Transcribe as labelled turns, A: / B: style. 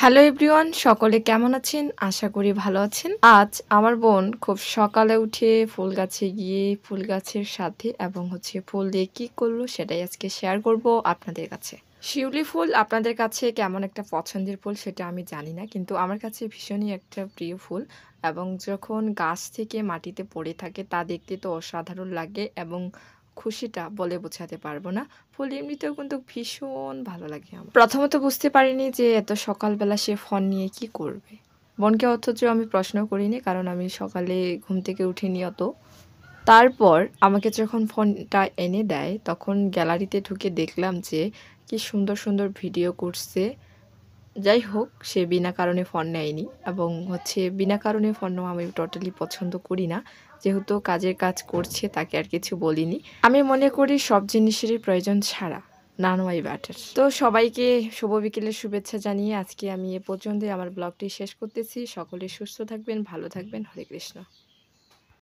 A: Hello everyone, সকলে কেমন আছেন? আশা করি ভালো আছেন। আজ আমার বোন খুব সকালে উঠে ফুল গাছে গিয়ে ফুল গাছের সাথে এবং ফুল দিয়ে কি করলো সেটাই আজকে শেয়ার করব আপনাদের কাছে। শিউলি ফুল আপনাদের কাছে কেমন একটা পছন্দের ফুল সেটা আমি জানি না। কিন্তু আমার কাছে ভীষণই একটা প্রিয় ফুল এবং যখন গাছ থেকে মাটিতে পড়ে থাকে তা দেখতে তো অসাধারণ লাগে এবং খুশিটা বলে বোঝাতে পারবো না। ফুল এমনিতেও কিন্তু ভীষণ ভালো লাগে আমার। প্রথমত বুঝতে পারিনি যে এত সকালবেলা সে ফোন নিয়ে কি করবে। বোনকে অথচ আমি প্রশ্ন করিনি কারণ আমি সকালে ঘুম থেকে উঠিনি অত। তারপর আমাকে যখন ফোনটা এনে দেয় তখন গ্যালারিতে ঢুকে দেখলাম যে কি সুন্দর, সুন্দর ভিডিও করছে। যাই হোক সে বিনা কারণে ফোন নেয়নি এবং বিনা কারণে ফোন নেওয়া আমি টোটালি পছন্দ করি না। যেহেতু কাজের কাজ করছে তাকে আর কিছু বলিনি। আমি মনে করি সব জিনিসেরই প্রয়োজন ছাড়া না নেওয়াই বেটার। তো সবাইকে শুভ বিকেলের শুভেচ্ছা জানিয়ে আজকে আমি এ পর্যন্তই আমার ব্লগটি শেষ করতেছি। সকলে সুস্থ থাকবেন, ভালো থাকবেন। হরে কৃষ্ণ।